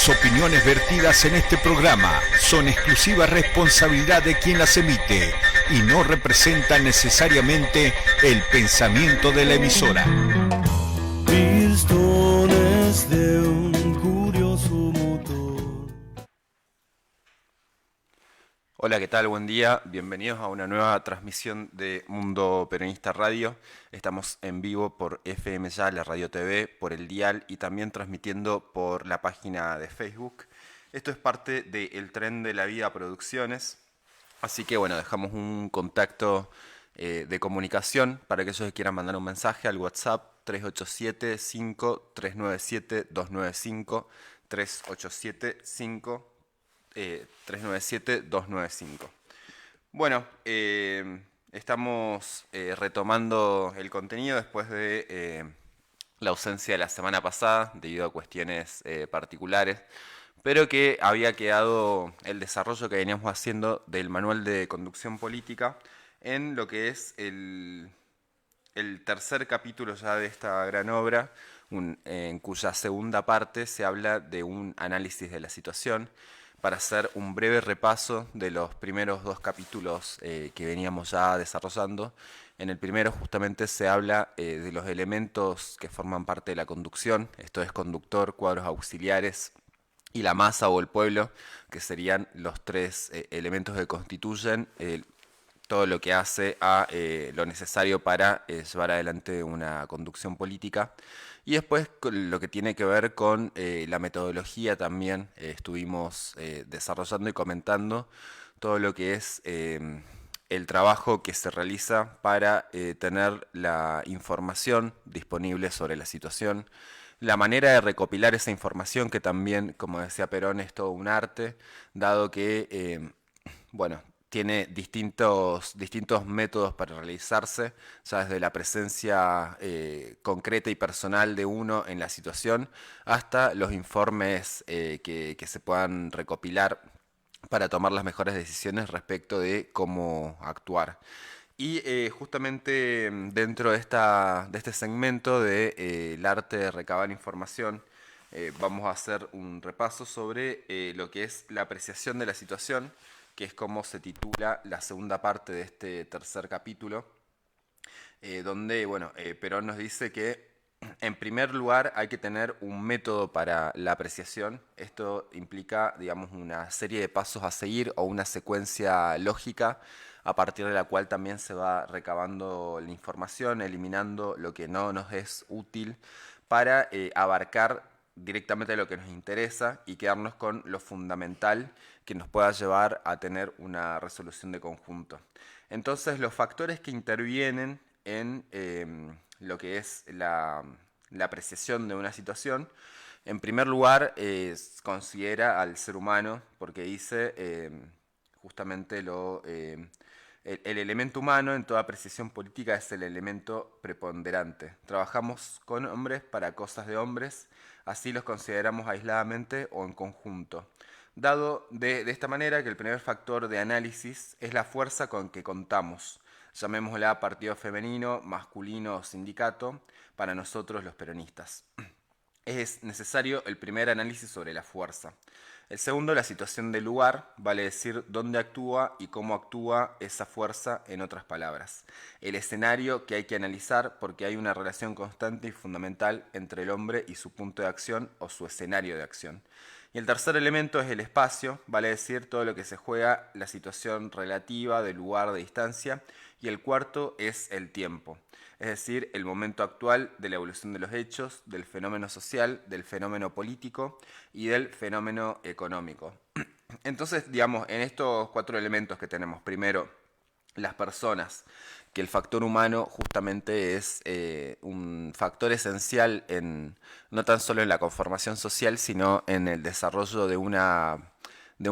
Las opiniones vertidas en este programa son exclusiva responsabilidad de quien las emite y no representan necesariamente el pensamiento de la emisora. Pistones de un curioso motor. Hola, ¿qué tal? Buen día. Bienvenidos a una nueva transmisión de Mundo Peronista Radio. Estamos en vivo por FM Ya, la Radio TV, por el dial y también transmitiendo por la página de Facebook. Esto es parte de El Tren de la Vida Producciones. Así que bueno, dejamos un contacto de comunicación para aquellos que quieran mandar un mensaje al WhatsApp 387-5397-295, 397-295. Bueno, estamos retomando el contenido después de la ausencia de la semana pasada debido a cuestiones particulares, pero que había quedado el desarrollo que veníamos haciendo del manual de conducción política en lo que es el tercer capítulo ya de esta gran obra, en cuya segunda parte se habla de un análisis de la situación, para hacer un breve repaso de los primeros dos capítulos que veníamos ya desarrollando. En el primero justamente se habla de los elementos que forman parte de la conducción, esto es conductor, cuadros auxiliares y la masa o el pueblo, que serían los tres elementos que constituyen todo lo que hace a lo necesario para llevar adelante una conducción política. Y después lo que tiene que ver con la metodología también estuvimos desarrollando y comentando todo lo que es el trabajo que se realiza para tener la información disponible sobre la situación, la manera de recopilar esa información, que también, como decía Perón, es todo un arte, dado que, bueno, tiene distintos métodos para realizarse, ya desde la presencia concreta y personal de uno en la situación, hasta los informes que se puedan recopilar para tomar las mejores decisiones respecto de cómo actuar. Y justamente dentro de este segmento de el arte de recabar información, vamos a hacer un repaso sobre lo que es la apreciación de la situación, que es como se titula la segunda parte de este tercer capítulo, donde Perón nos dice que en primer lugar hay que tener un método para la apreciación. Esto implica, digamos, una serie de pasos a seguir o una secuencia lógica a partir de la cual también se va recabando la información, eliminando lo que no nos es útil para abarcar directamente lo que nos interesa y quedarnos con lo fundamental que nos pueda llevar a tener una resolución de conjunto. Entonces, los factores que intervienen en lo que es la apreciación de una situación, en primer lugar, considera al ser humano, porque dice justamente el elemento humano en toda apreciación política es el elemento preponderante. Trabajamos con hombres para cosas de hombres, así los consideramos aisladamente o en conjunto. Dado de esta manera que el primer factor de análisis es la fuerza con que contamos, llamémosla partido femenino, masculino o sindicato, para nosotros los peronistas. Es necesario el primer análisis sobre la fuerza. El segundo, la situación del lugar, vale decir dónde actúa y cómo actúa esa fuerza, en otras palabras. El escenario que hay que analizar, porque hay una relación constante y fundamental entre el hombre y su punto de acción o su escenario de acción. Y el tercer elemento es el espacio, vale decir todo lo que se juega, la situación relativa del lugar de distancia. Y el cuarto es el tiempo, es decir, el momento actual de la evolución de los hechos, del fenómeno social, del fenómeno político y del fenómeno económico. Entonces, digamos, en estos cuatro elementos que tenemos, primero, las personas, que el factor humano justamente es un factor esencial no tan solo en la conformación social, sino en el desarrollo de un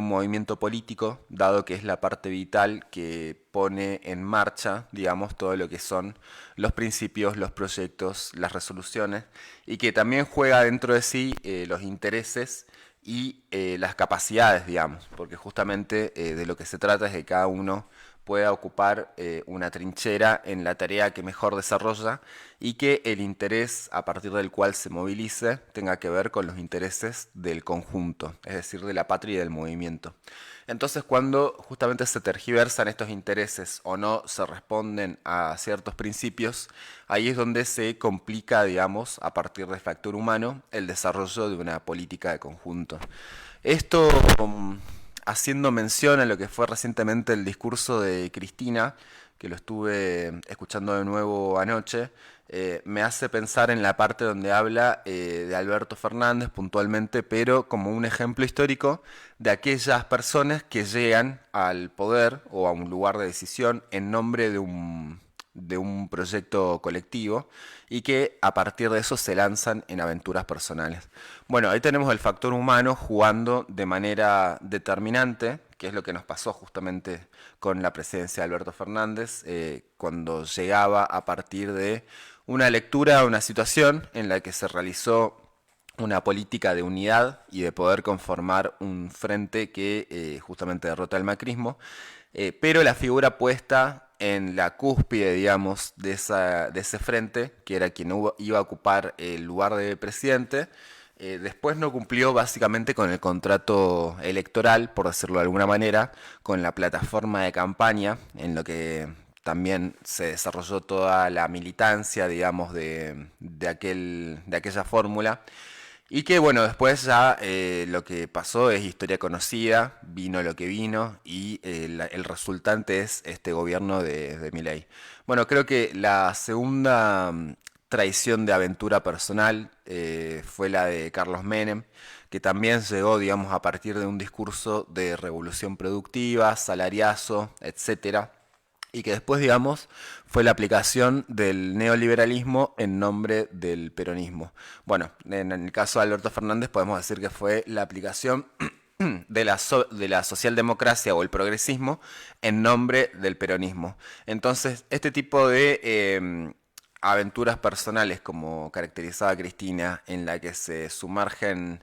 movimiento político, dado que es la parte vital que pone en marcha, digamos, todo lo que son los principios, los proyectos, las resoluciones, y que también juega dentro de sí los intereses y las capacidades, digamos, porque justamente de lo que se trata es que cada uno pueda ocupar una trinchera en la tarea que mejor desarrolla y que el interés a partir del cual se movilice tenga que ver con los intereses del conjunto, es decir, de la patria y del movimiento. Entonces, cuando justamente se tergiversan estos intereses o no se responden a ciertos principios, ahí es donde se complica, digamos, a partir del factor humano, el desarrollo de una política de conjunto. Esto, haciendo mención a lo que fue recientemente el discurso de Cristina, que lo estuve escuchando de nuevo anoche, me hace pensar en la parte donde habla de Alberto Fernández puntualmente, pero como un ejemplo histórico de aquellas personas que llegan al poder o a un lugar de decisión en nombre de un proyecto colectivo y que a partir de eso se lanzan en aventuras personales. Bueno, ahí tenemos el factor humano jugando de manera determinante, que es lo que nos pasó justamente con la presidencia de Alberto Fernández, cuando llegaba a partir de una lectura, una situación en la que se realizó una política de unidad y de poder conformar un frente que justamente derrota el macrismo, pero la figura puesta en la cúspide, digamos, de ese frente, que era quien iba a ocupar el lugar de presidente, después no cumplió básicamente con el contrato electoral, por decirlo de alguna manera, con la plataforma de campaña, en lo que también se desarrolló toda la militancia, digamos, de aquella fórmula. Y que bueno, después ya lo que pasó es historia conocida, vino lo que vino y el resultante es este gobierno de Milei. Bueno, creo que la segunda traición de aventura personal fue la de Carlos Menem, que también llegó, digamos, a partir de un discurso de revolución productiva, salariazo, etcétera, y que después, digamos, fue la aplicación del neoliberalismo en nombre del peronismo. Bueno, en el caso de Alberto Fernández podemos decir que fue la aplicación de la socialdemocracia o el progresismo en nombre del peronismo. Entonces, este tipo de aventuras personales, como caracterizaba Cristina, en la que se sumergen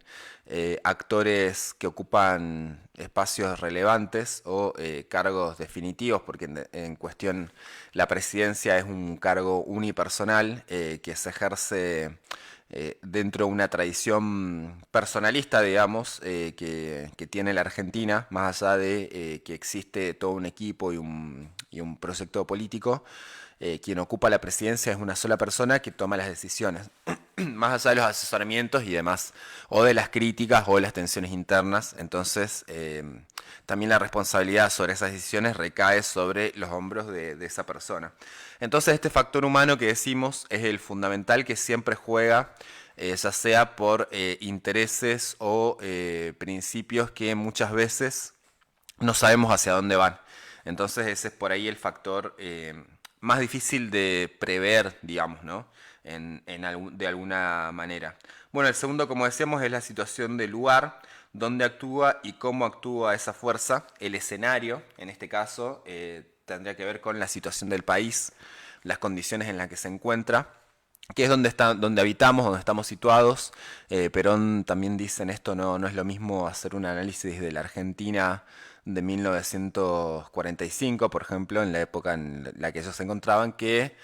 actores que ocupan espacios relevantes o cargos definitivos, porque en cuestión la presidencia es un cargo unipersonal que se ejerce dentro de una tradición personalista, digamos, que tiene la Argentina, más allá de que existe todo un equipo y un proyecto político. Quien ocupa la presidencia es una sola persona que toma las decisiones, más allá de los asesoramientos y demás, o de las críticas o de las tensiones internas. Entonces, también la responsabilidad sobre esas decisiones recae sobre los hombros de esa persona. Entonces, este factor humano que decimos es el fundamental que siempre juega, ya sea por intereses o principios que muchas veces no sabemos hacia dónde van. Entonces, ese es por ahí el factor más difícil de prever, digamos, ¿no? De alguna manera. Bueno, el segundo, como decíamos, es la situación del lugar, dónde actúa y cómo actúa esa fuerza. El escenario, en este caso, tendría que ver con la situación del país, las condiciones en las que se encuentra, que es donde habitamos, donde estamos situados. Perón también dice en esto, no es lo mismo hacer un análisis de la Argentina de 1945, por ejemplo, en la época en la que ellos se encontraban, que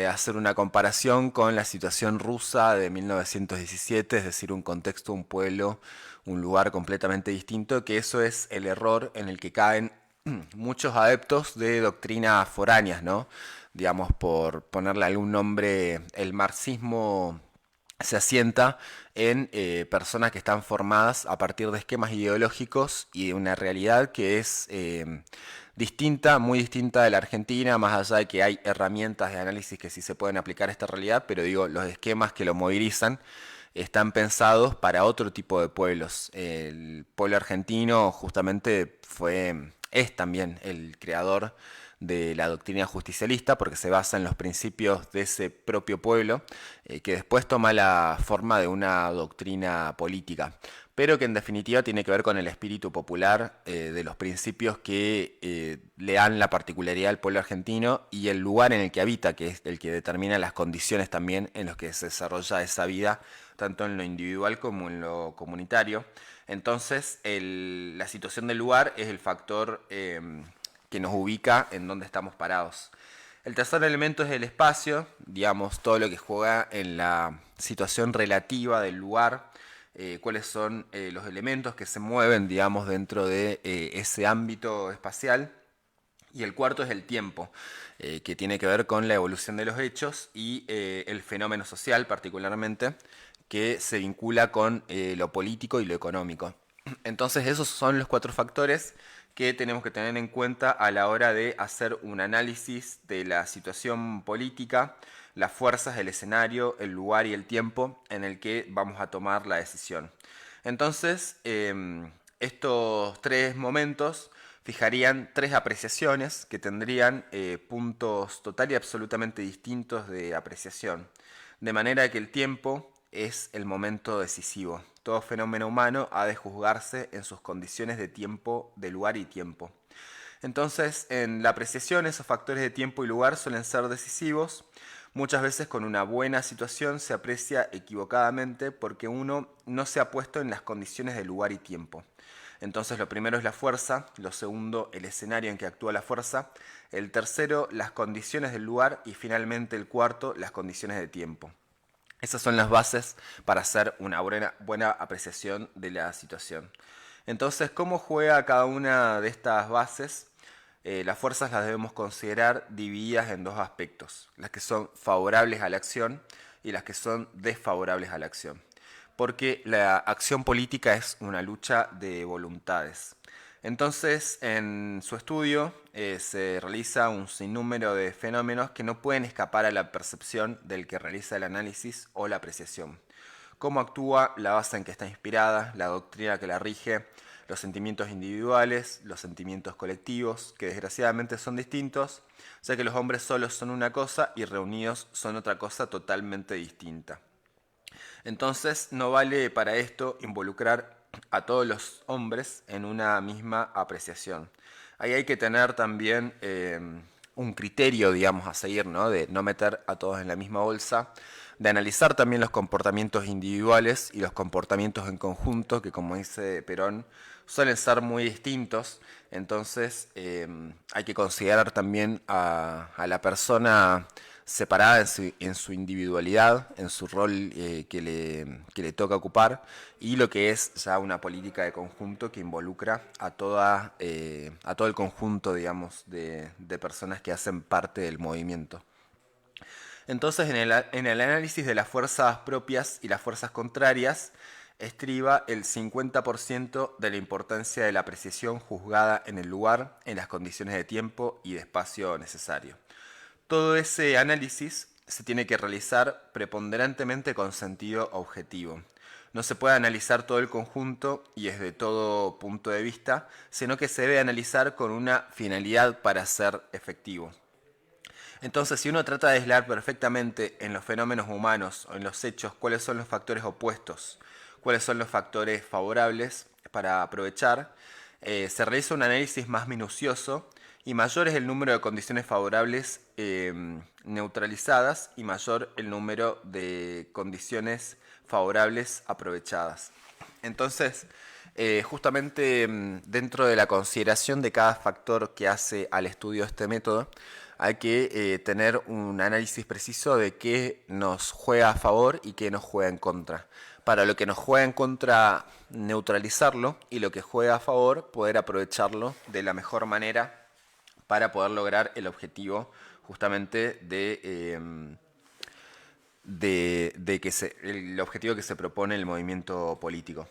hacer una comparación con la situación rusa de 1917, es decir, un contexto, un pueblo, un lugar completamente distinto, que eso es el error en el que caen muchos adeptos de doctrinas foráneas, ¿no? Digamos, por ponerle algún nombre, el marxismo se asienta en personas que están formadas a partir de esquemas ideológicos y de una realidad que es distinta, muy distinta de la Argentina, más allá de que hay herramientas de análisis que sí se pueden aplicar a esta realidad, pero digo, los esquemas que lo movilizan están pensados para otro tipo de pueblos. El pueblo argentino justamente es también el creador de la doctrina justicialista, porque se basa en los principios de ese propio pueblo, que después toma la forma de una doctrina política, pero que en definitiva tiene que ver con el espíritu popular, de los principios que le dan la particularidad al pueblo argentino y el lugar en el que habita, que es el que determina las condiciones también en las que se desarrolla esa vida, tanto en lo individual como en lo comunitario. Entonces, la situación del lugar es el factor que nos ubica en donde estamos parados. El tercer elemento es el espacio, digamos, todo lo que juega en la situación relativa del lugar, cuáles son los elementos que se mueven, digamos, dentro de ese ámbito espacial. Y el cuarto es el tiempo, que tiene que ver con la evolución de los hechos y el fenómeno social particularmente, que se vincula con lo político y lo económico. Entonces esos son los 4 factores que tenemos que tener en cuenta a la hora de hacer un análisis de la situación política, las fuerzas, el escenario, el lugar y el tiempo en el que vamos a tomar la decisión. Entonces, estos 3 momentos fijarían 3 apreciaciones que tendrían puntos total y absolutamente distintos de apreciación, de manera que el tiempo es el momento decisivo. Todo fenómeno humano ha de juzgarse en sus condiciones de tiempo, de lugar y tiempo. Entonces, en la apreciación, esos factores de tiempo y lugar suelen ser decisivos. Muchas veces con una buena situación se aprecia equivocadamente porque uno no se ha puesto en las condiciones de lugar y tiempo. Entonces, lo primero es la fuerza, lo segundo, el escenario en que actúa la fuerza, el tercero, las condiciones del lugar y finalmente el cuarto, las condiciones de tiempo. Esas son las bases para hacer una buena apreciación de la situación. Entonces, ¿cómo juega cada una de estas bases? Las fuerzas las debemos considerar divididas en 2 aspectos, las que son favorables a la acción y las que son desfavorables a la acción. Porque la acción política es una lucha de voluntades. Entonces, en su estudio se realiza un sinnúmero de fenómenos que no pueden escapar a la percepción del que realiza el análisis o la apreciación. Cómo actúa, la base en que está inspirada, la doctrina que la rige, los sentimientos individuales, los sentimientos colectivos, que desgraciadamente son distintos, ya que los hombres solos son una cosa y reunidos son otra cosa totalmente distinta. Entonces, no vale para esto involucrar a todos los hombres en una misma apreciación. Ahí hay que tener también un criterio, digamos, a seguir, ¿no? De no meter a todos en la misma bolsa, de analizar también los comportamientos individuales y los comportamientos en conjunto, que como dice Perón, suelen ser muy distintos. Entonces hay que considerar también a la persona separada en su individualidad, en su rol que le toca ocupar, y lo que es ya una política de conjunto que involucra a todo el conjunto, digamos, de personas que hacen parte del movimiento. Entonces, en el análisis de las fuerzas propias y las fuerzas contrarias, estriba el 50% de la importancia de la apreciación juzgada en el lugar, en las condiciones de tiempo y de espacio necesario. Todo ese análisis se tiene que realizar preponderantemente con sentido objetivo. No se puede analizar todo el conjunto y desde todo punto de vista, sino que se debe analizar con una finalidad para ser efectivo. Entonces, si uno trata de aislar perfectamente en los fenómenos humanos o en los hechos cuáles son los factores opuestos, cuáles son los factores favorables para aprovechar, se realiza un análisis más minucioso y mayor es el número de condiciones favorables neutralizadas y mayor el número de condiciones favorables aprovechadas. Entonces, justamente dentro de la consideración de cada factor que hace al estudio de este método, hay que tener un análisis preciso de qué nos juega a favor y qué nos juega en contra. Para lo que nos juega en contra, neutralizarlo, y lo que juega a favor, poder aprovecharlo de la mejor manera para poder lograr el objetivo justamente el objetivo que se propone el movimiento político.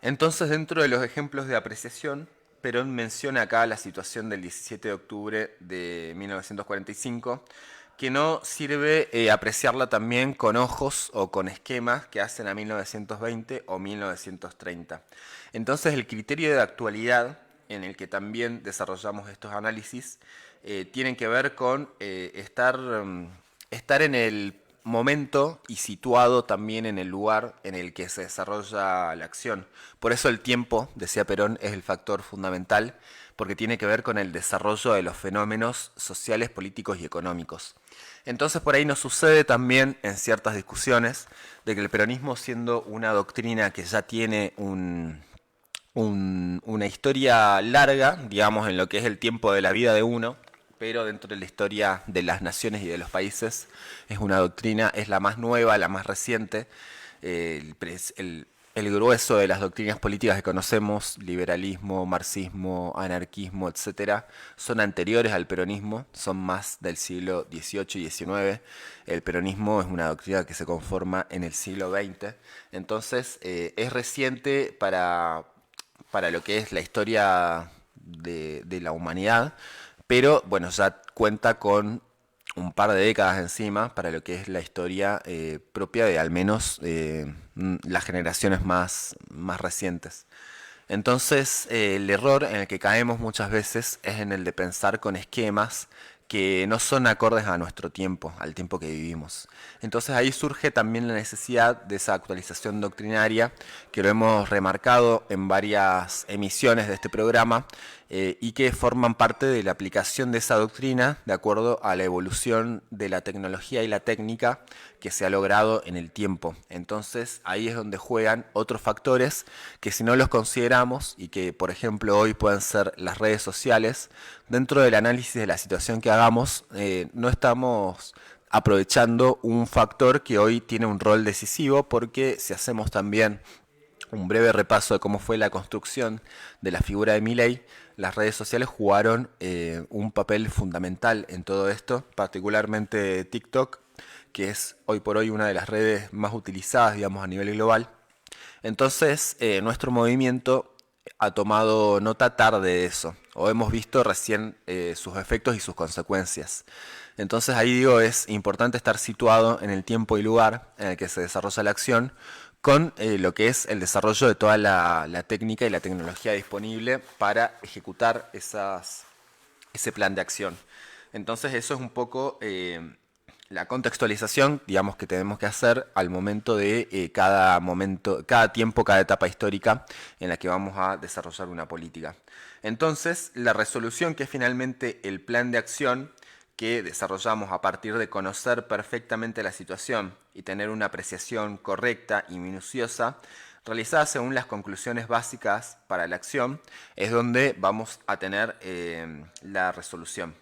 Entonces, dentro de los ejemplos de apreciación, Perón menciona acá la situación del 17 de octubre de 1945, que no sirve apreciarla también con ojos o con esquemas que hacen a 1920 o 1930. Entonces, el criterio de actualidad en el que también desarrollamos estos análisis tienen que ver con estar en el momento y situado también en el lugar en el que se desarrolla la acción. Por eso el tiempo, decía Perón, es el factor fundamental, porque tiene que ver con el desarrollo de los fenómenos sociales, políticos y económicos. Entonces por ahí nos sucede también en ciertas discusiones de que el peronismo, siendo una doctrina que ya tiene una historia larga, digamos, en lo que es el tiempo de la vida de uno, pero dentro de la historia de las naciones y de los países es una doctrina, es la más nueva, la más reciente. El grueso de las doctrinas políticas que conocemos, liberalismo, marxismo, anarquismo, etcétera, son anteriores al peronismo, son más del siglo XVIII y XIX. El peronismo es una doctrina que se conforma en el siglo XX. Entonces, es reciente para lo que es la historia de la humanidad, pero bueno, ya cuenta con un par de décadas encima para lo que es la historia propia de al menos las generaciones más recientes. Entonces, el error en el que caemos muchas veces es en el de pensar con esquemas que no son acordes a nuestro tiempo, al tiempo que vivimos. Entonces ahí surge también la necesidad de esa actualización doctrinaria, que lo hemos remarcado en varias emisiones de este programa, y que forman parte de la aplicación de esa doctrina de acuerdo a la evolución de la tecnología y la técnica que se ha logrado en el tiempo. Entonces ahí es donde juegan otros factores que si no los consideramos y que por ejemplo hoy pueden ser las redes sociales, dentro del análisis de la situación que hagamos, no estamos aprovechando un factor que hoy tiene un rol decisivo, porque si hacemos también un breve repaso de cómo fue la construcción de la figura de Milei, las redes sociales jugaron un papel fundamental en todo esto, particularmente TikTok, que es hoy por hoy una de las redes más utilizadas, digamos, a nivel global. Entonces, nuestro movimiento ha tomado nota tarde de eso, o hemos visto recién sus efectos y sus consecuencias. Entonces ahí digo, es importante estar situado en el tiempo y lugar en el que se desarrolla la acción, con lo que es el desarrollo de toda la técnica y la tecnología disponible para ejecutar ese plan de acción. Entonces eso es un poco la contextualización, digamos, que tenemos que hacer al momento de cada momento, cada tiempo, cada etapa histórica en la que vamos a desarrollar una política. Entonces, la resolución, que es finalmente el plan de acción que desarrollamos a partir de conocer perfectamente la situación y tener una apreciación correcta y minuciosa, realizada según las conclusiones básicas para la acción, es donde vamos a tener la resolución.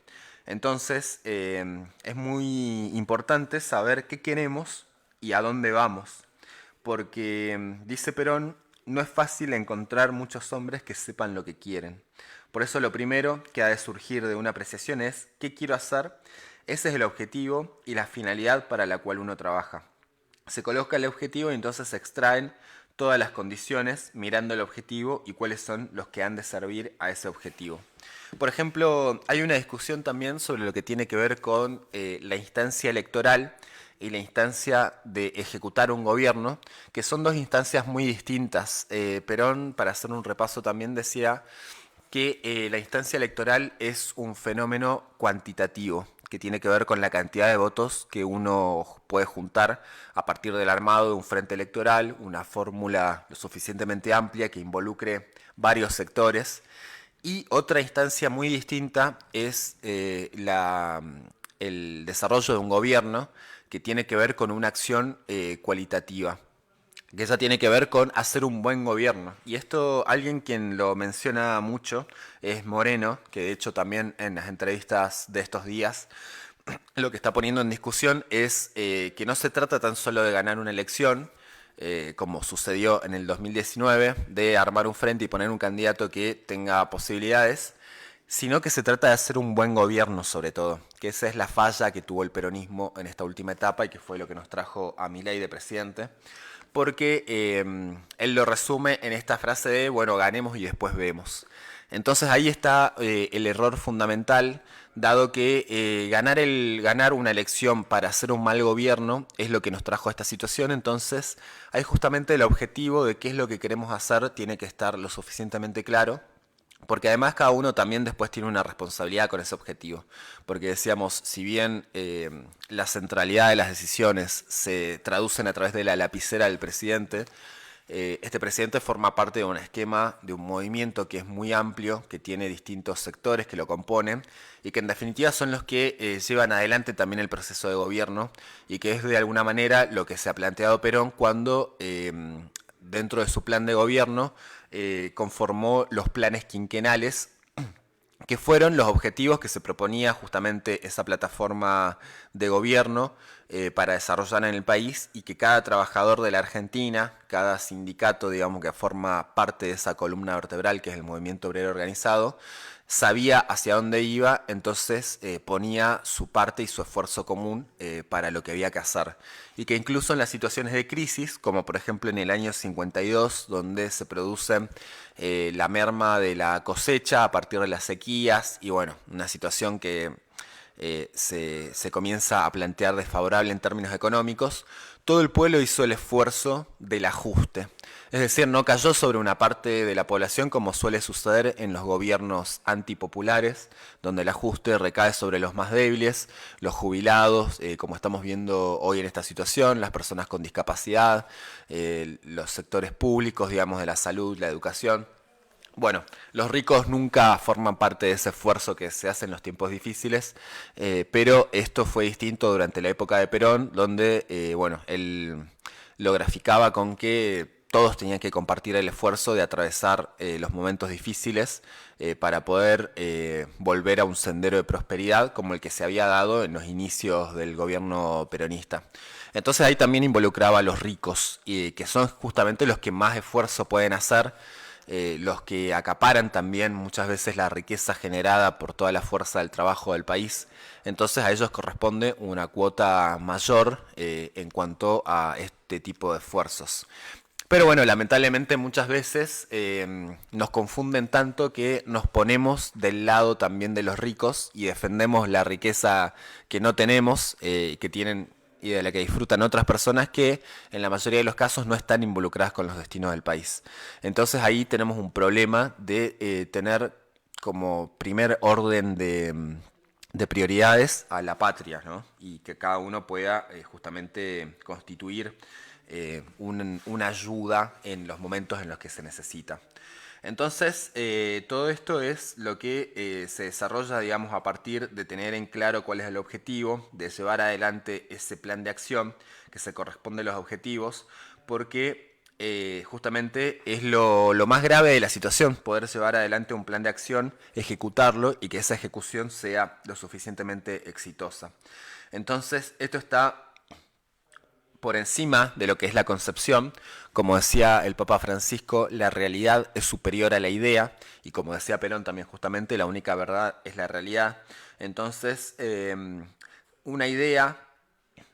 Entonces, es muy importante saber qué queremos y a dónde vamos, porque, dice Perón, no es fácil encontrar muchos hombres que sepan lo que quieren. Por eso lo primero que ha de surgir de una apreciación es ¿qué quiero hacer? Ese es el objetivo y la finalidad para la cual uno trabaja. Se coloca el objetivo y entonces se extraen todas las condiciones mirando el objetivo y cuáles son los que han de servir a ese objetivo. Por ejemplo, hay una discusión también sobre lo que tiene que ver con la instancia electoral y la instancia de ejecutar un gobierno, que son dos instancias muy distintas. Perón, para hacer un repaso, también decía que la instancia electoral es un fenómeno cuantitativo, que tiene que ver con la cantidad de votos que uno puede juntar a partir del armado de un frente electoral, una fórmula lo suficientemente amplia que involucre varios sectores. Y otra instancia muy distinta es el desarrollo de un gobierno, que tiene que ver con una acción cualitativa, que esa tiene que ver con hacer un buen gobierno. Y esto, alguien quien lo menciona mucho es Moreno, que de hecho también en las entrevistas de estos días lo que está poniendo en discusión es que no se trata tan solo de ganar una elección, como sucedió en el 2019, de armar un frente y poner un candidato que tenga posibilidades, sino que se trata de hacer un buen gobierno sobre todo, que esa es la falla que tuvo el peronismo en esta última etapa y que fue lo que nos trajo a Milei de presidente, porque él lo resume en esta frase de, bueno, ganemos y después vemos. Entonces ahí está el error fundamental, dado que ganar una elección para hacer un mal gobierno es lo que nos trajo a esta situación. Entonces ahí justamente el objetivo de qué es lo que queremos hacer tiene que estar lo suficientemente claro, porque además cada uno también después tiene una responsabilidad con ese objetivo. Porque decíamos, si bien la centralidad de las decisiones se traducen a través de la lapicera del presidente, este presidente forma parte de un esquema, de un movimiento que es muy amplio, que tiene distintos sectores que lo componen y que en definitiva son los que llevan adelante también el proceso de gobierno, y que es de alguna manera lo que se ha planteado Perón cuando dentro de su plan de gobierno, conformó los planes quinquenales, que fueron los objetivos que se proponía justamente esa plataforma de gobierno para desarrollar en el país, y que cada trabajador de la Argentina, cada sindicato, digamos, que forma parte de esa columna vertebral que es el movimiento obrero organizado, sabía hacia dónde iba, entonces ponía su parte y su esfuerzo común para lo que había que hacer. Y que incluso en las situaciones de crisis, como por ejemplo en el año 52, donde se produce la merma de la cosecha a partir de las sequías, y bueno, una situación que se comienza a plantear desfavorable en términos económicos, todo el pueblo hizo el esfuerzo del ajuste. Es decir, no cayó sobre una parte de la población como suele suceder en los gobiernos antipopulares, donde el ajuste recae sobre los más débiles, los jubilados, como estamos viendo hoy en esta situación, las personas con discapacidad, los sectores públicos, digamos, de la salud, la educación. Bueno, los ricos nunca forman parte de ese esfuerzo que se hace en los tiempos difíciles, pero esto fue distinto durante la época de Perón, donde, bueno, él lo graficaba con que todos tenían que compartir el esfuerzo de atravesar los momentos difíciles para poder volver a un sendero de prosperidad como el que se había dado en los inicios del gobierno peronista. Entonces ahí también involucraba a los ricos, que son justamente los que más esfuerzo pueden hacer, los que acaparan también muchas veces la riqueza generada por toda la fuerza del trabajo del país. Entonces a ellos corresponde una cuota mayor en cuanto a este tipo de esfuerzos. Pero bueno, lamentablemente muchas veces nos confunden tanto que nos ponemos del lado también de los ricos y defendemos la riqueza que no tenemos, que tienen y de la que disfrutan otras personas que en la mayoría de los casos no están involucradas con los destinos del país. Entonces ahí tenemos un problema de tener como primer orden de prioridades a la patria, ¿no? Y que cada uno pueda justamente constituir una ayuda en los momentos en los que se necesita. Entonces, todo esto es lo que se desarrolla, digamos, a partir de tener en claro cuál es el objetivo, de llevar adelante ese plan de acción que se corresponde a los objetivos, porque justamente es lo más grave de la situación, poder llevar adelante un plan de acción, ejecutarlo y que esa ejecución sea lo suficientemente exitosa. Entonces, esto está por encima de lo que es la concepción. Como decía el Papa Francisco, la realidad es superior a la idea, y como decía Perón también justamente, la única verdad es la realidad. Entonces, una idea,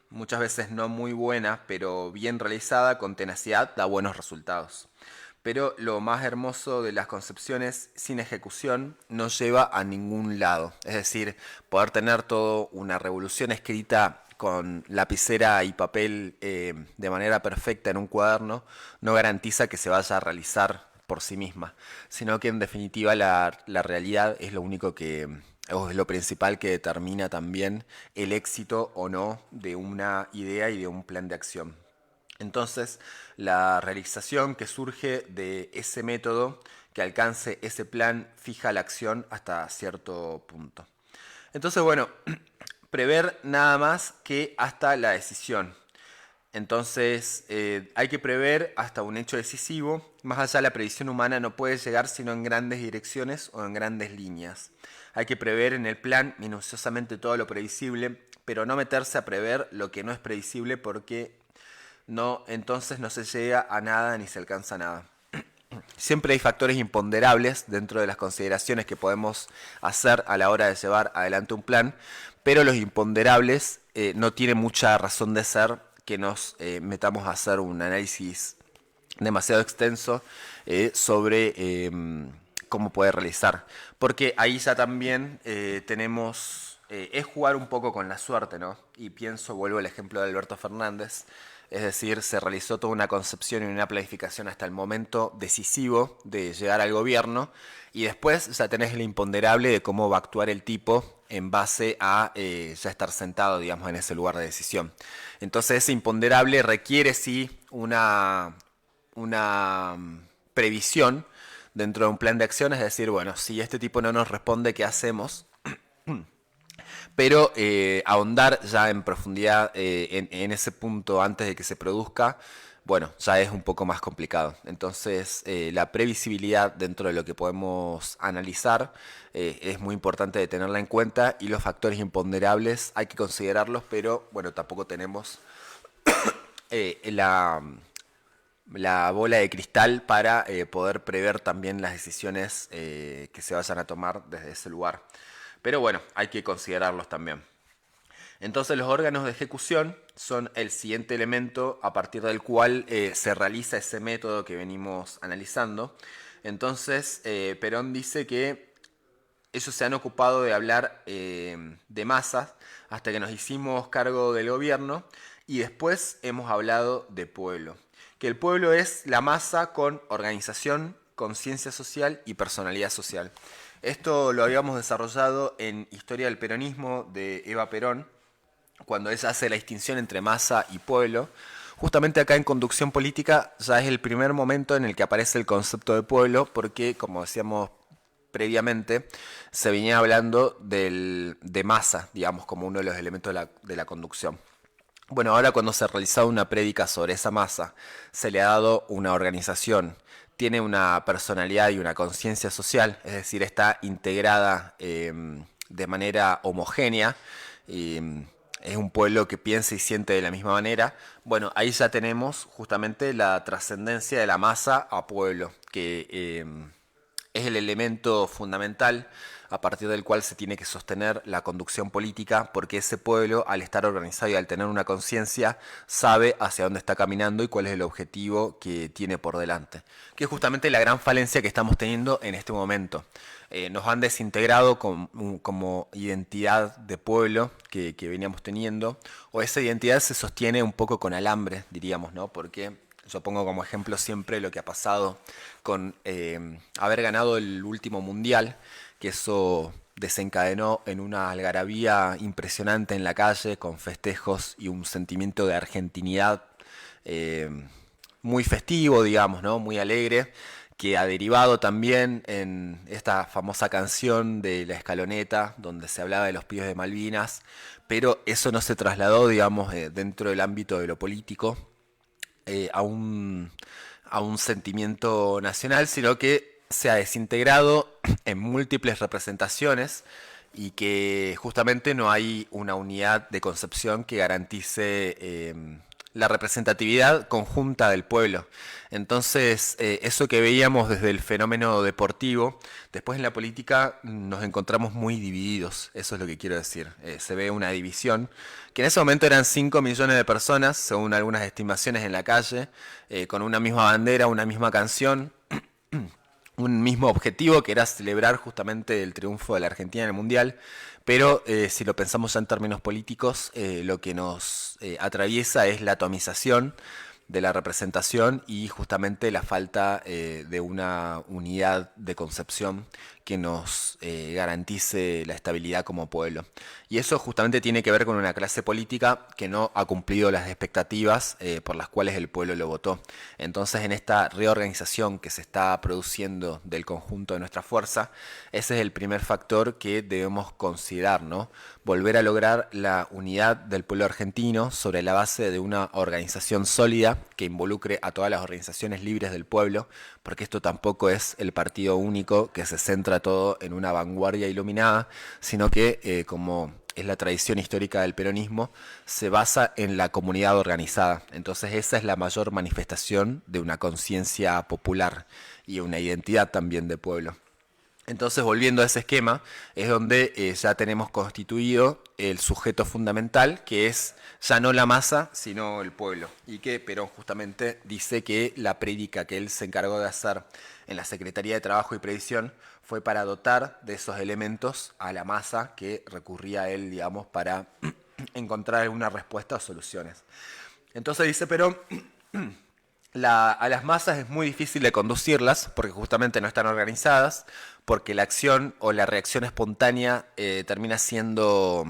muchas veces no muy buena, pero bien realizada, con tenacidad, da buenos resultados. Pero lo más hermoso de las concepciones sin ejecución no lleva a ningún lado. Es decir, poder tener toda una revolución escrita con lapicera y papel de manera perfecta en un cuaderno no garantiza que se vaya a realizar por sí misma, sino que en definitiva la realidad es lo único que, o es lo principal que determina también el éxito o no de una idea y de un plan de acción. Entonces, la realización que surge de ese método que alcance ese plan fija la acción hasta cierto punto. Entonces, bueno, prever nada más que hasta la decisión. Entonces hay que prever hasta un hecho decisivo. Más allá, la previsión humana no puede llegar sino en grandes direcciones o en grandes líneas. Hay que prever en el plan minuciosamente todo lo previsible, pero no meterse a prever lo que no es previsible, porque entonces no se llega a nada ni se alcanza a nada. Siempre hay factores imponderables dentro de las consideraciones que podemos hacer a la hora de llevar adelante un plan, pero los imponderables no tienen mucha razón de ser que nos metamos a hacer un análisis demasiado extenso sobre cómo puede realizar. Porque ahí ya también tenemos, es jugar un poco con la suerte, ¿no? Y vuelvo al ejemplo de Alberto Fernández. Es decir, se realizó toda una concepción y una planificación hasta el momento decisivo de llegar al gobierno, y después ya tenés el imponderable de cómo va a actuar el tipo en base a ya estar sentado, digamos, en ese lugar de decisión. Entonces ese imponderable requiere sí una previsión dentro de un plan de acción, es decir, bueno, si este tipo no nos responde, ¿qué hacemos? Pero ahondar ya en profundidad en ese punto antes de que se produzca bueno, ya es un poco más complicado. Entonces, la previsibilidad dentro de lo que podemos analizar es muy importante de tenerla en cuenta y los factores imponderables hay que considerarlos, pero bueno, tampoco tenemos eh, la, la bola de cristal para poder prever también las decisiones que se vayan a tomar desde ese lugar. Pero bueno, hay que considerarlos también. Entonces los órganos de ejecución son el siguiente elemento a partir del cual se realiza ese método que venimos analizando. Entonces Perón dice que ellos se han ocupado de hablar de masas hasta que nos hicimos cargo del gobierno y después hemos hablado de pueblo. Que el pueblo es la masa con organización, conciencia social y personalidad social. Esto lo habíamos desarrollado en Historia del Peronismo de Eva Perón, cuando ella hace la distinción entre masa y pueblo. Justamente acá en Conducción Política ya es el primer momento en el que aparece el concepto de pueblo, porque, como decíamos previamente, se venía hablando de masa, digamos, como uno de los elementos de la conducción. Bueno, ahora cuando se ha realizado una prédica sobre esa masa, se le ha dado una organización, tiene una personalidad y una conciencia social, es decir, está integrada de manera homogénea, es un pueblo que piensa y siente de la misma manera. Bueno, ahí ya tenemos justamente la trascendencia de la masa a pueblo, que es el elemento fundamental a partir del cual se tiene que sostener la conducción política, porque ese pueblo, al estar organizado y al tener una conciencia, sabe hacia dónde está caminando y cuál es el objetivo que tiene por delante, que es justamente la gran falencia que estamos teniendo en este momento. Nos han desintegrado como identidad de pueblo que veníamos teniendo, o esa identidad se sostiene un poco con alambre, diríamos, ¿no? Porque yo pongo como ejemplo siempre lo que ha pasado con haber ganado el último mundial, que eso desencadenó en una algarabía impresionante en la calle, con festejos y un sentimiento de argentinidad muy festivo, digamos, ¿no? Muy alegre, que ha derivado también en esta famosa canción de La Escaloneta, donde se hablaba de los pibes de Malvinas, pero eso no se trasladó, digamos, dentro del ámbito de lo político a un sentimiento nacional, sino que se ha desintegrado en múltiples representaciones y que justamente no hay una unidad de concepción que garantice la representatividad conjunta del pueblo. Entonces, eso que veíamos desde el fenómeno deportivo, después en la política nos encontramos muy divididos, eso es lo que quiero decir. Se ve una división, que en ese momento eran 5 millones de personas, según algunas estimaciones en la calle, con una misma bandera, una misma canción, un mismo objetivo, que era celebrar justamente el triunfo de la Argentina en el Mundial, pero si lo pensamos ya en términos políticos, lo que nos atraviesa es la atomización de la representación y justamente la falta de una unidad de concepción que nos garantice la estabilidad como pueblo. Y eso justamente tiene que ver con una clase política que no ha cumplido las expectativas por las cuales el pueblo lo votó. Entonces, en esta reorganización que se está produciendo del conjunto de nuestra fuerza, ese es el primer factor que debemos considerar, ¿no? Volver a lograr la unidad del pueblo argentino sobre la base de una organización sólida que involucre a todas las organizaciones libres del pueblo, porque esto tampoco es el partido único que se centra todo en una vanguardia iluminada, sino que, como es la tradición histórica del peronismo, se basa en la comunidad organizada. Entonces esa es la mayor manifestación de una conciencia popular y una identidad también de pueblo. Entonces, volviendo a ese esquema, es donde ya tenemos constituido el sujeto fundamental, que es ya no la masa, sino el pueblo. Y que Perón justamente dice que la prédica que él se encargó de hacer en la Secretaría de Trabajo y Previsión fue para dotar de esos elementos a la masa que recurría a él, digamos, para encontrar alguna respuesta o soluciones. Entonces dice Perón, a las masas es muy difícil de conducirlas porque justamente no están organizadas, porque la acción o la reacción espontánea termina siendo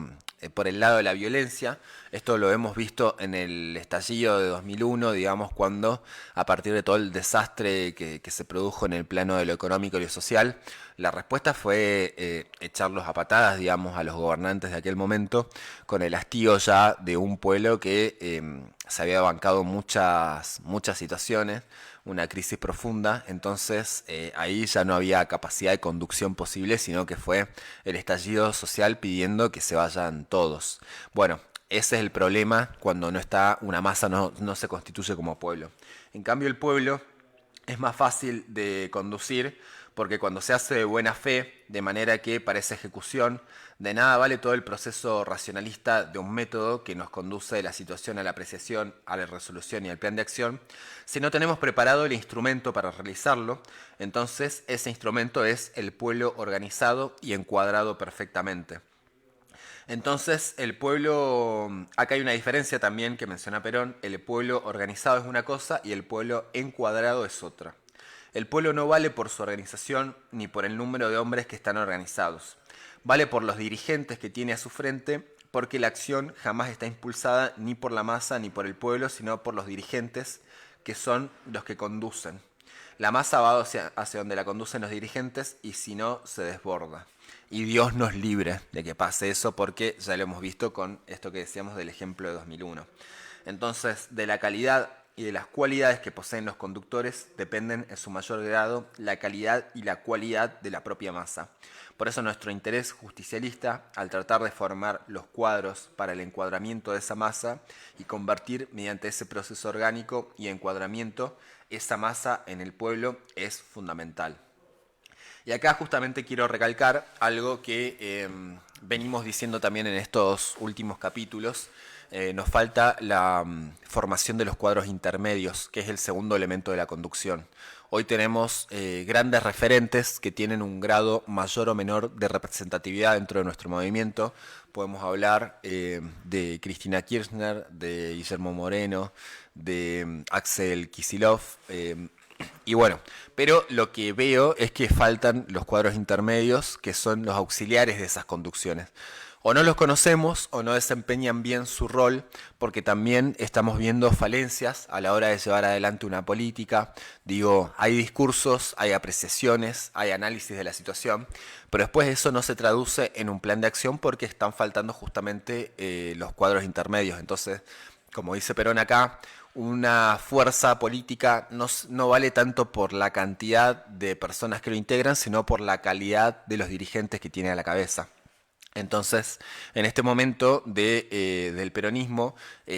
por el lado de la violencia. Esto lo hemos visto en el estallido de 2001, digamos, cuando a partir de todo el desastre que se produjo en el plano de lo económico y lo social, La respuesta fue echarlos a patadas, digamos, a los gobernantes de aquel momento, con el hastío ya de un pueblo que se había bancado muchas situaciones, una crisis profunda. Entonces ahí ya no había capacidad de conducción posible, sino que fue el estallido social pidiendo que se vayan todos. Bueno, ese es el problema cuando no está una masa, no se constituye como pueblo. En cambio, el pueblo es más fácil de conducir porque cuando se hace de buena fe, de manera que para esa ejecución, de nada vale todo el proceso racionalista de un método que nos conduce de la situación a la apreciación, a la resolución y al plan de acción. Si no tenemos preparado el instrumento para realizarlo, entonces ese instrumento es el pueblo organizado y encuadrado perfectamente. Entonces, el pueblo, acá hay una diferencia también que menciona Perón, el pueblo organizado es una cosa y el pueblo encuadrado es otra. El pueblo no vale por su organización ni por el número de hombres que están organizados. Vale por los dirigentes que tiene a su frente, porque la acción jamás está impulsada ni por la masa ni por el pueblo, sino por los dirigentes, que son los que conducen. La masa va hacia donde la conducen los dirigentes y si no, se desborda. Y Dios nos libre de que pase eso porque ya lo hemos visto con esto que decíamos del ejemplo de 2001. Entonces, de la calidad y de las cualidades que poseen los conductores dependen en su mayor grado la calidad y la cualidad de la propia masa. Por eso nuestro interés justicialista, al tratar de formar los cuadros para el encuadramiento de esa masa y convertir mediante ese proceso orgánico y encuadramiento esa masa en el pueblo, es fundamental. Y acá justamente quiero recalcar algo que venimos diciendo también en estos últimos capítulos. Nos falta la formación de los cuadros intermedios, que es el segundo elemento de la conducción. Hoy tenemos grandes referentes que tienen un grado mayor o menor de representatividad dentro de nuestro movimiento. Podemos hablar de Cristina Kirchner, de Guillermo Moreno, de Axel Kicillof, y bueno, pero lo que veo es que faltan los cuadros intermedios, que son los auxiliares de esas conducciones. O no los conocemos o no desempeñan bien su rol, porque también estamos viendo falencias a la hora de llevar adelante una política. Digo, hay discursos, hay apreciaciones, hay análisis de la situación, pero después eso no se traduce en un plan de acción porque están faltando justamente los cuadros intermedios. Entonces, como dice Perón acá, una fuerza política no vale tanto por la cantidad de personas que lo integran, sino por la calidad de los dirigentes que tiene a la cabeza. Entonces, en este momento del peronismo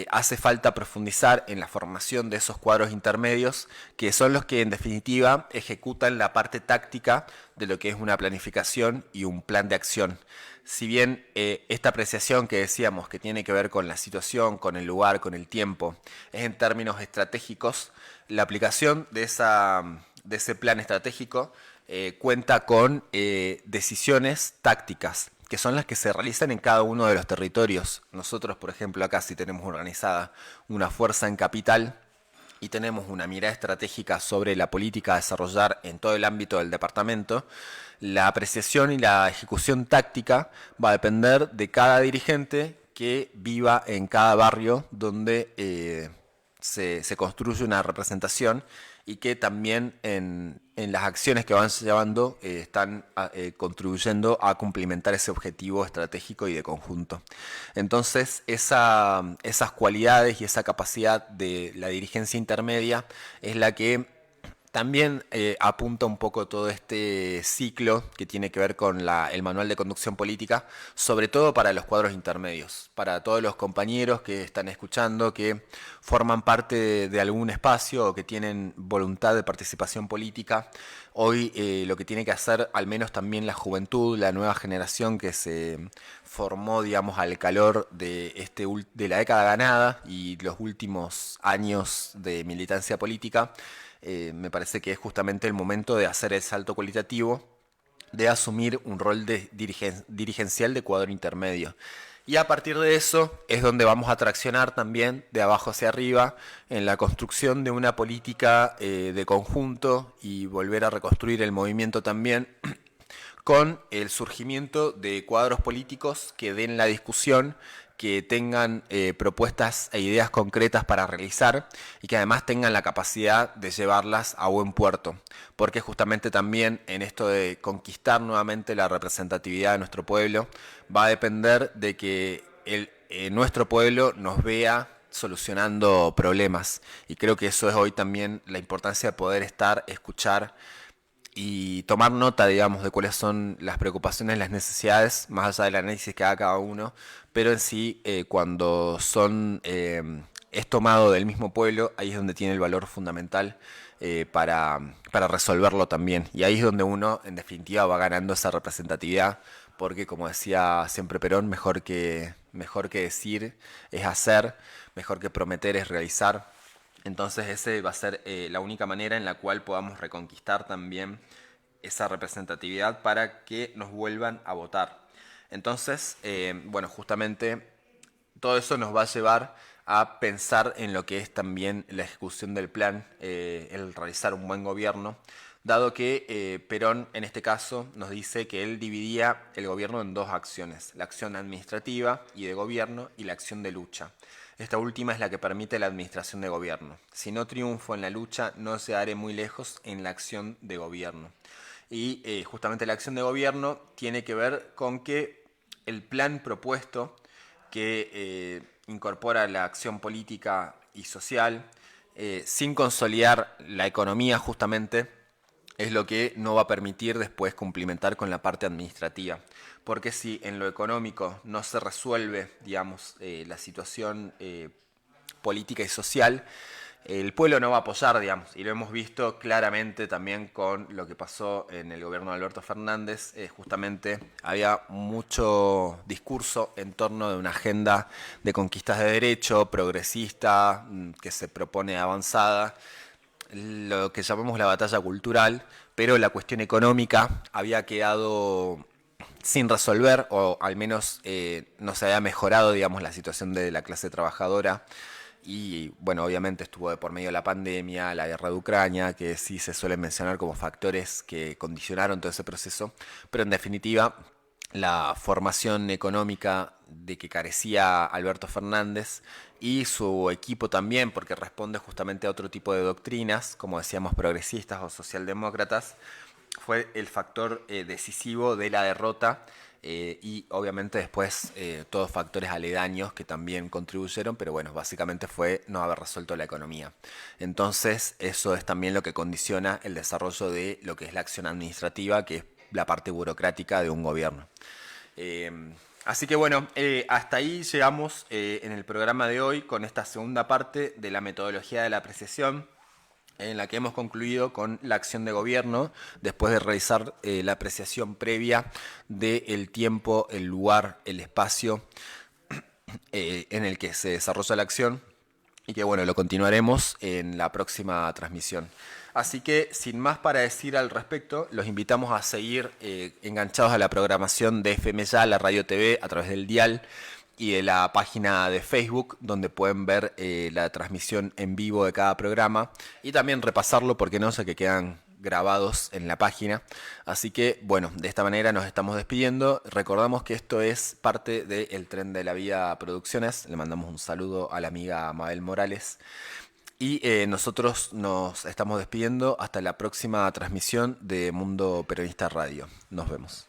hace falta profundizar en la formación de esos cuadros intermedios, que son los que en definitiva ejecutan la parte táctica de lo que es una planificación y un plan de acción. Si bien esta apreciación que decíamos que tiene que ver con la situación, con el lugar, con el tiempo, es en términos estratégicos, la aplicación de ese plan estratégico cuenta con decisiones tácticas, que son las que se realizan en cada uno de los territorios. Nosotros, por ejemplo, acá sí tenemos organizada una fuerza en capital y tenemos una mirada estratégica sobre la política a desarrollar en todo el ámbito del departamento. La apreciación y la ejecución táctica va a depender de cada dirigente que viva en cada barrio donde se construye una representación y que también en las acciones que van llevando están contribuyendo a cumplimentar ese objetivo estratégico y de conjunto. Entonces, esas cualidades y esa capacidad de la dirigencia intermedia es la que también apunta un poco todo este ciclo que tiene que ver con el manual de conducción política, sobre todo para los cuadros intermedios, para todos los compañeros que están escuchando, que forman parte de algún espacio o que tienen voluntad de participación política. Hoy lo que tiene que hacer, al menos también la juventud, la nueva generación que se formó, digamos, al calor de la década ganada y los últimos años de militancia política, me parece que es justamente el momento de hacer el salto cualitativo, de asumir un rol de dirigencial de cuadro intermedio. Y a partir de eso es donde vamos a traccionar también de abajo hacia arriba en la construcción de una política de conjunto y volver a reconstruir el movimiento también con el surgimiento de cuadros políticos que den la discusión, que tengan propuestas e ideas concretas para realizar y que además tengan la capacidad de llevarlas a buen puerto. Porque justamente también en esto de conquistar nuevamente la representatividad de nuestro pueblo va a depender de que nuestro pueblo nos vea solucionando problemas. Y creo que eso es hoy también la importancia de poder escuchar y tomar nota, digamos, de cuáles son las preocupaciones, las necesidades, más allá del análisis que haga cada uno, pero en sí, cuando es tomado del mismo pueblo, ahí es donde tiene el valor fundamental para resolverlo también. Y ahí es donde uno, en definitiva, va ganando esa representatividad, porque como decía siempre Perón, mejor que decir es hacer, mejor que prometer es realizar. Entonces ese va a ser la única manera en la cual podamos reconquistar también esa representatividad para que nos vuelvan a votar. Entonces, bueno, justamente todo eso nos va a llevar a pensar en lo que es también la ejecución del plan, el realizar un buen gobierno, dado que Perón en este caso nos dice que él dividía el gobierno en dos acciones, la acción administrativa y de gobierno y la acción de lucha. Esta última es la que permite la administración de gobierno. Si no triunfo en la lucha, no llegaré muy lejos en la acción de gobierno. Y justamente la acción de gobierno tiene que ver con que el plan propuesto que incorpora la acción política y social, sin consolidar la economía justamente, es lo que no va a permitir después cumplimentar con la parte administrativa. Porque si en lo económico no se resuelve, digamos, la situación política y social, el pueblo no va a apoyar, digamos, y lo hemos visto claramente también con lo que pasó en el gobierno de Alberto Fernández. Justamente había mucho discurso en torno de una agenda de conquistas de derecho, progresista, que se propone avanzada, lo que llamamos la batalla cultural, pero la cuestión económica había quedado sin resolver, o al menos no se había mejorado, digamos, la situación de la clase trabajadora. Y bueno, obviamente estuvo de por medio la pandemia, la guerra de Ucrania, que sí se suelen mencionar como factores que condicionaron todo ese proceso, pero en definitiva la formación económica de que carecía Alberto Fernández y su equipo también, porque responde justamente a otro tipo de doctrinas, como decíamos, progresistas o socialdemócratas, fue el factor decisivo de la derrota. Y obviamente después todos factores aledaños que también contribuyeron, pero bueno, básicamente fue no haber resuelto la economía. Entonces eso es también lo que condiciona el desarrollo de lo que es la acción administrativa, que es la parte burocrática de un gobierno. Así que bueno, hasta ahí llegamos en el programa de hoy con esta segunda parte de la metodología de la apreciación, en la que hemos concluido con la acción de gobierno, después de realizar la apreciación previa del tiempo, el lugar, el espacio en el que se desarrolla la acción, y que bueno, lo continuaremos en la próxima transmisión. Así que, sin más para decir al respecto, los invitamos a seguir enganchados a la programación de FM Ya, la Radio TV, a través del dial y de la página de Facebook, donde pueden ver la transmisión en vivo de cada programa y también repasarlo, porque no sé, que quedan grabados en la página. Así que, bueno, de esta manera nos estamos despidiendo. Recordamos que esto es parte del Tren de la Vida Producciones. Le mandamos un saludo a la amiga Mabel Morales. Y nosotros nos estamos despidiendo hasta la próxima transmisión de Mundo Peronista Radio. Nos vemos.